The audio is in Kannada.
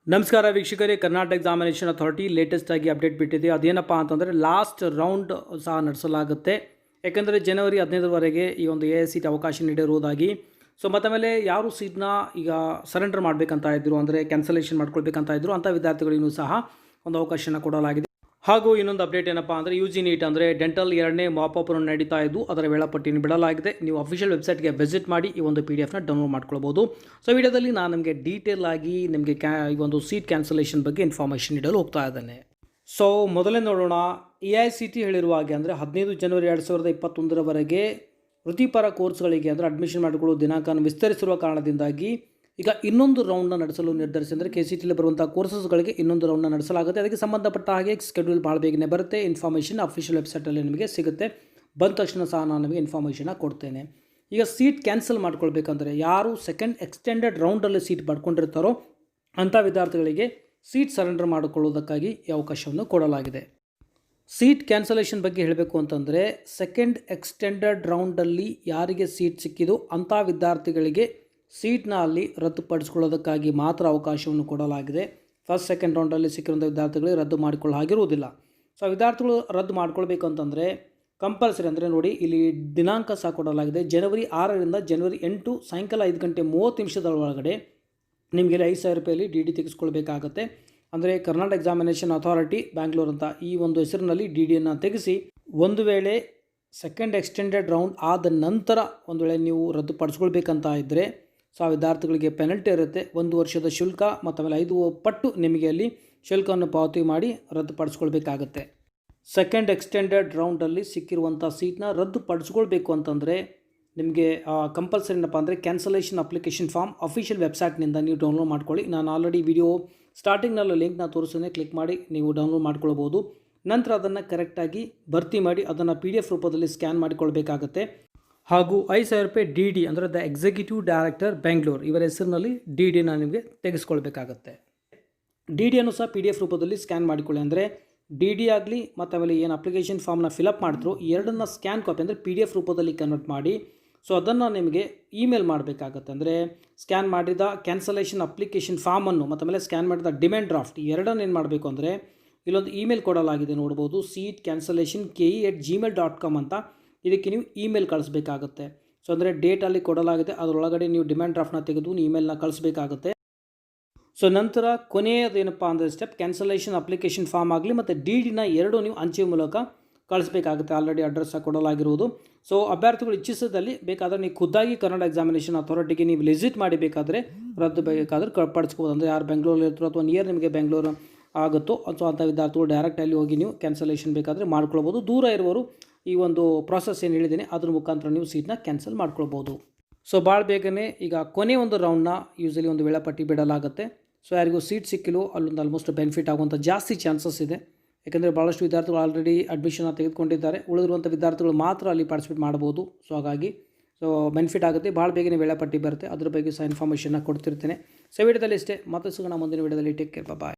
ನಮಸ್ಕಾರ ವೀಕ್ಷಕರೇ, ಕರ್ನಾಟಕ ಎಕ್ಸಾಮಿನೇಷನ್ ಅಥಾರಿಟಿ ಲೇಟೆಸ್ಟ್ ಆಗಿ ಅಪ್ಡೇಟ್ ಬಿಟ್ಟಿದೆ. ಅದೇನಪ್ಪ ಅಂತಂದರೆ ಲಾಸ್ಟ್ ರೌಂಡ್ ಸಹ ನಡೆಸಲಾಗುತ್ತೆ. ಯಾಕೆಂದರೆ ಜನವರಿ 15ರವರೆಗೆ ಈ ಒಂದು AICT ಅವಕಾಶ ನೀಡಿರುವುದಾಗಿ. ಸೊ ಮತ್ತೆ ಮೇಲೆ ಯಾರು ಸೀಟ್ನ ಈಗ ಸರೆಂಡರ್ ಮಾಡಬೇಕಂತ ಇದ್ದರು, ಅಂದರೆ ಕ್ಯಾನ್ಸಲೇಷನ್ ಮಾಡ್ಕೊಳ್ಬೇಕಂತ ಇದ್ದರು, ಅಂಥ ವಿದ್ಯಾರ್ಥಿಗಳಿಗೂ ಸಹ ಒಂದು ಅವಕಾಶನ ಕೊಡಲಾಗಿದೆ. ಹಾಗೂ ಇನ್ನೊಂದು ಅಪ್ಡೇಟ್ ಏನಪ್ಪ ಅಂದರೆ UG NEET ಅಂದರೆ ಡೆಂಟಲ್ 2ನೇ ಮಾಪ್-ಅಪ್ ನಡೀತಾ ಇದ್ದು ಅದರ ವೇಳಾಪಟ್ಟಿಯನ್ನು ಬಿಡಲಾಗಿದೆ. ನೀವು ಅಫಿಷಿಯಲ್ ವೆಬ್ಸೈಟ್ಗೆ ವಿಸಿಟ್ ಮಾಡಿ ಈ ಒಂದು PDF ನ ಡೌನ್ಲೋಡ್ ಮಾಡ್ಕೊಳ್ಬೋದು. ಸೊ ವಿಡಿಯೋದಲ್ಲಿ ನಾನು ನಿಮಗೆ ಡೀಟೇಲ್ ಆಗಿ ನಿಮಗೆ ಈ ಒಂದು ಸೀಟ್ ಕ್ಯಾನ್ಸಲೇಷನ್ ಬಗ್ಗೆ ಇನ್ಫಾರ್ಮೇಷನ್ ನೀಡಲು ಹೋಗ್ತಾ ಇದ್ದೇನೆ. ಸೊ ಮೊದಲೇ ನೋಡೋಣ, AICT ಹೇಳಿರುವ ಹಾಗೆ ಅಂದರೆ 15 ಜನವರಿ 2021ರವರೆಗೆ ವೃತ್ತಿಪರ ಕೋರ್ಸ್ಗಳಿಗೆ ಅಂದರೆ ಅಡ್ಮಿಷನ್ ಮಾಡಿಕೊಳ್ಳುವ ದಿನಾಂಕವನ್ನು ವಿಸ್ತರಿಸಿರುವ ಕಾರಣದಿಂದಾಗಿ ಈಗ ಇನ್ನೊಂದು ರೌಂಡ್ನ ನಡೆಸಲು ನಿರ್ಧರಿಸಿ, ಅಂದರೆ KCETಲಿ ಬರುವಂಥ ಕೋರ್ಸಸ್ಗಳಿಗೆ ಇನ್ನೊಂದು ರೌಂಡ್ನ ನಡೆಸಲಾಗುತ್ತೆ. ಅದಕ್ಕೆ ಸಂಬಂಧಪಟ್ಟ ಹಾಗೆ ಸ್ಕೆಡ್ಯೂಲ್ ಭಾಳ ಬೇಗನೆ ಬರುತ್ತೆ. ಇನ್ಫಾರ್ಮೇಷನ್ ಅಫಿಷಿಯಲ್ ವೆಬ್ಸೈಟಲ್ಲಿ ನಿಮಗೆ ಸಿಗುತ್ತೆ. ಬಂದ ತಕ್ಷಣ ಸಹ ನಾನು ನಿಮಗೆ ಇನ್ಫಾರ್ಮೇಷನ್ನ ಕೊಡ್ತೇನೆ. ಈಗ ಸೀಟ್ ಕ್ಯಾನ್ಸಲ್ ಮಾಡ್ಕೊಳ್ಬೇಕಂದ್ರೆ ಯಾರು ಸೆಕೆಂಡ್ ಎಕ್ಸ್ಟೆಂಡೆಡ್ ರೌಂಡಲ್ಲಿ ಸೀಟ್ ಪಡ್ಕೊಂಡಿರ್ತಾರೋ ಅಂಥ ವಿದ್ಯಾರ್ಥಿಗಳಿಗೆ ಸೀಟ್ ಸರೆಂಡರ್ ಮಾಡಿಕೊಳ್ಳುವುದಕ್ಕಾಗಿ ಈ ಅವಕಾಶವನ್ನು ಕೊಡಲಾಗಿದೆ. ಸೀಟ್ ಕ್ಯಾನ್ಸಲೇಷನ್ ಬಗ್ಗೆ ಹೇಳಬೇಕು ಅಂತಂದರೆ ಸೆಕೆಂಡ್ ಎಕ್ಸ್ಟೆಂಡೆಡ್ ರೌಂಡಲ್ಲಿ ಯಾರಿಗೆ ಸೀಟ್ ಸಿಕ್ಕಿದೋ ಅಂಥ ವಿದ್ಯಾರ್ಥಿಗಳಿಗೆ ಸೀಟ್ನ ಅಲ್ಲಿ ರದ್ದುಪಡಿಸ್ಕೊಳ್ಳೋದಕ್ಕಾಗಿ ಮಾತ್ರ ಅವಕಾಶವನ್ನು ಕೊಡಲಾಗಿದೆ. ಫಸ್ಟ್ ಸೆಕೆಂಡ್ ರೌಂಡಲ್ಲಿ ಸಿಕ್ಕಿರುವಂಥ ವಿದ್ಯಾರ್ಥಿಗಳಿಗೆ ರದ್ದು ಮಾಡಿಕೊಳ್ಳೋ ಹಾಗಿರುವುದಿಲ್ಲ. ಸೊ ವಿದ್ಯಾರ್ಥಿಗಳು ರದ್ದು ಮಾಡ್ಕೊಳ್ಬೇಕು ಅಂತಂದರೆ ಕಂಪಲ್ಸರಿ, ಅಂದರೆ ನೋಡಿ ಇಲ್ಲಿ ದಿನಾಂಕ ಸಹ ಕೊಡಲಾಗಿದೆ. ಜನವರಿ 6ರಿಂದ ಜನವರಿ 8 ಸಾಯಂಕಾಲ 5:30 ಒಳಗಡೆ ನಿಮಗೆ 5,000 ರೂಪಾಯಲ್ಲಿ DD ತೆಗೆಸ್ಕೊಳ್ಬೇಕಾಗತ್ತೆ. ಅಂದರೆ ಕರ್ನಾಟಕ ಎಕ್ಸಾಮಿನೇಷನ್ ಅಥಾರಿಟಿ ಬ್ಯಾಂಗ್ಳೂರ್ ಅಂತ ಈ ಒಂದು ಹೆಸರಿನಲ್ಲಿ DDಯನ್ನು ತೆಗೆಸಿ, ಒಂದು ವೇಳೆ ಸೆಕೆಂಡ್ ಎಕ್ಸ್ಟೆಂಡೆಡ್ ರೌಂಡ್ ಆದ ನಂತರ ಒಂದು ವೇಳೆ ನೀವು ರದ್ದುಪಡಿಸ್ಕೊಳ್ಬೇಕಂತ ಇದ್ದರೆ ಸೊ ಆ ವಿದ್ಯಾರ್ಥಿಗಳಿಗೆ ಪೆನಲ್ಟಿ ಇರುತ್ತೆ. 1 ವರ್ಷದ ಶುಲ್ಕ ಮತ್ತು ಆಮೇಲೆ 5 ಪಟ್ಟು ನಿಮಗೆ ಅಲ್ಲಿ ಶುಲ್ಕವನ್ನು ಪಾವತಿ ಮಾಡಿ ರದ್ದುಪಡಿಸ್ಕೊಳ್ಬೇಕಾಗತ್ತೆ. ಸೆಕೆಂಡ್ ಎಕ್ಸ್ಟೆಂಡೆಡ್ ರೌಂಡಲ್ಲಿ ಸಿಕ್ಕಿರುವಂಥ ಸೀಟ್ನ ರದ್ದುಪಡಿಸ್ಕೊಳ್ಬೇಕು ಅಂತಂದರೆ ನಿಮಗೆ ಕಂಪಲ್ಸರಿ ಏನಪ್ಪ ಅಂದರೆ ಕ್ಯಾನ್ಸಲೇಷನ್ ಅಪ್ಲಿಕೇಶನ್ ಫಾರ್ಮ್ ಅಫಿಷಿಯಲ್ ವೆಬ್ಸೈಟ್ನಿಂದ ನೀವು ಡೌನ್ಲೋಡ್ ಮಾಡ್ಕೊಳ್ಳಿ. ನಾನು ಆಲ್ರೆಡಿ ವಿಡಿಯೋ ಸ್ಟಾರ್ಟಿಂಗ್ನಲ್ಲಿ ಲಿಂಕ್ನ ತೋರಿಸೋದೇ ಕ್ಲಿಕ್ ಮಾಡಿ ನೀವು ಡೌನ್ಲೋಡ್ ಮಾಡ್ಕೊಳ್ಬೋದು. ನಂತರ ಅದನ್ನು ಕರೆಕ್ಟಾಗಿ ಭರ್ತಿ ಮಾಡಿ ಅದನ್ನು PDF ರೂಪದಲ್ಲಿ ಸ್ಕ್ಯಾನ್ ಮಾಡಿಕೊಳ್ಬೇಕಾಗತ್ತೆ. ಹಾಗೂ 5,000 ರೂಪಾಯಿ DD ಅಂದರೆ ದ ಎಕ್ಸಿಕ್ಯೂಟಿವ್ ಡೈರೆಕ್ಟರ್ ಬೆಂಗಳೂರು ಇವರ ಹೆಸರಿನಲ್ಲಿ DDನ ನಿಮಗೆ ತೆಗೆಸ್ಕೊಳ್ಬೇಕಾಗತ್ತೆ. DDಯನ್ನು ಸಹ PDF ರೂಪದಲ್ಲಿ ಸ್ಕ್ಯಾನ್ ಮಾಡಿಕೊಳ್ಳಿ. ಅಂದರೆ DD ಆಗಲಿ ಮತ್ತು ಆಮೇಲೆ ಏನು ಅಪ್ಲಿಕೇಶನ್ ಫಾರ್ಮ್ನ ಫಿಲಪ್ ಮಾಡಿದ್ರು ಈ ಎರಡನ್ನ ಸ್ಕ್ಯಾನ್ ಕಾಪಿ ಅಂದರೆ PDF ರೂಪದಲ್ಲಿ ಕನ್ವರ್ಟ್ ಮಾಡಿ ಸೊ ಅದನ್ನು ನಿಮಗೆ ಇಮೇಲ್ ಮಾಡಬೇಕಾಗತ್ತೆ. ಅಂದರೆ ಸ್ಕ್ಯಾನ್ ಮಾಡಿದ ಕ್ಯಾನ್ಸಲೇಷನ್ ಅಪ್ಲಿಕೇಶನ್ ಫಾರ್ಮನ್ನು ಮತ್ತು ಆಮೇಲೆ ಸ್ಕ್ಯಾನ್ ಮಾಡಿದ ಡಿಮ್ಯಾಂಡ್ ಡ್ರಾಫ್ಟ್ ಈ ಎರಡನ್ನು ಏನು ಮಾಡಬೇಕು ಅಂದರೆ ಇಲ್ಲೊಂದು ಇಮೇಲ್ ಕೊಡಲಾಗಿದೆ ನೋಡ್ಬೋದು, seat cancellation ke@gmail.com ಅಂತ. ಇದಕ್ಕೆ ನೀವು ಇಮೇಲ್ ಕಳಿಸ್ಬೇಕಾಗತ್ತೆ. ಸೊ ಅಂದರೆ ಡೇಟಲ್ಲಿ ಕೊಡಲಾಗಿದೆ, ಅದರೊಳಗಡೆ ನೀವು ಡಿಮ್ಯಾಂಡ್ ಡ್ರಾಫ್ಟ್ನ ತೆಗೆದು ಇಮೇಲ್ನ ಕಳಿಸ್ಬೇಕಾಗತ್ತೆ. ಸೊ ನಂತರ ಕೊನೆಯದೇನಪ್ಪ ಅಂದರೆ ಸ್ಟೆಪ್ ಕ್ಯಾನ್ಸಲೇಷನ್ ಅಪ್ಲಿಕೇಶನ್ ಫಾರ್ಮ್ ಆಗಲಿ ಮತ್ತು DDನ ಎರಡು ನೀವು ಅಂಚೆ ಮೂಲಕ ಕಳಿಸ್ಬೇಕಾಗುತ್ತೆ. ಆಲ್ರೆಡಿ ಅಡ್ರೆಸ್ ಕೊಡಲಾಗಿರುವುದು. ಸೊ ಅಭ್ಯರ್ಥಿಗಳು ಇಚ್ಛಿಸಿದಲ್ಲಿ ಬೇಕಾದರೆ ನೀವು ಖುದ್ದಾಗಿ ಕನ್ನಡ ಎಕ್ಸಾಮಿನೇಷನ್ ಅಥಾರಿಟಿಗೆ ನೀವು ವಿಸಿಟ್ ಮಾಡಿ ಬೇಕಾದರೆ ರದ್ದು ಬೇಕಾದರೆ ಪಡಿಸ್ಕೋಬೋದು. ಅಂದರೆ ಯಾರು ಬೆಂಗಳೂರಲ್ಲಿ ಇರ್ತಾರೋ ಅಥವಾ ನಿಯರ್ ನಿಮಗೆ ಬೆಂಗಳೂರು ಆಗುತ್ತೋ ಸೊ ಅಂಥ ವಿದ್ಯಾರ್ಥಿಗಳು ಡೈರೆಕ್ಟಲ್ಲಿ ಹೋಗಿ ನೀವು ಕ್ಯಾನ್ಸಲೇಷನ್ ಬೇಕಾದರೆ ಮಾಡ್ಕೊಳ್ಬೋದು. ದೂರ ಇರುವವರು ಈ ಒಂದು ಪ್ರಾಸೆಸ್ ಏನು ಹೇಳಿದ್ದೀನಿ ಅದ್ರ ಮುಖಾಂತರ ನೀವು ಸೀಟ್ನ ಕ್ಯಾನ್ಸಲ್ ಮಾಡ್ಕೊಳ್ಬೋದು. ಸೊ ಭಾಳ ಬೇಗನೆ ಈಗ ಕೊನೆ ಒಂದು ರೌಂಡ್ನ ಯೂಸಲಿ ಒಂದು ವೇಳಾಪಟ್ಟಿ ಬಿಡಲಾಗುತ್ತೆ. ಸೊ ಯಾರಿಗೂ ಸೀಟ್ ಸಿಕ್ಕಿಲ್ಲೋ ಅಲ್ಲೊಂದು ಆಲ್ಮೋಸ್ಟ್ ಬೆನಿಫಿಟ್ ಆಗುವಂಥ ಜಾಸ್ತಿ ಚಾನ್ಸಸ್ ಇದೆ. ಯಾಕೆಂದರೆ ಭಾಳಷ್ಟು ವಿದ್ಯಾರ್ಥಿಗಳು ಆಲ್ರೆಡಿ ಅಡ್ಮಿಷನ್ನ ತೆಗೆದುಕೊಂಡಿದ್ದಾರೆ. ಉಳಿದಿರುವಂಥ ವಿದ್ಯಾರ್ಥಿಗಳು ಮಾತ್ರ ಅಲ್ಲಿ ಪಾರ್ಟಿಸಿಪೇಟ್ ಮಾಡ್ಬೋದು. ಸೊ ಹಾಗಾಗಿ ಸೊ ಬೆನಿಫಿಟ್ ಆಗುತ್ತೆ. ಭಾಳ ಬೇಗನೆ ವೇಳಾಪಟ್ಟಿ ಬರುತ್ತೆ. ಅದ್ರ ಬಗ್ಗೆ ಸಹ ಇನ್ಫಾರ್ಮೇಷನ್ನ ಕೊಡ್ತಿರ್ತೇನೆ. ಸೊ ವಿಡಿಯೋದಲ್ಲಿ ಇಷ್ಟೇ, ಮತ್ತೆ ಸಿಗೋಣ ಮುಂದಿನ ವಿಡಿಯೋದಲ್ಲಿ. ಟೇಕ್ ಕೇರ್, ಬಾಯ್.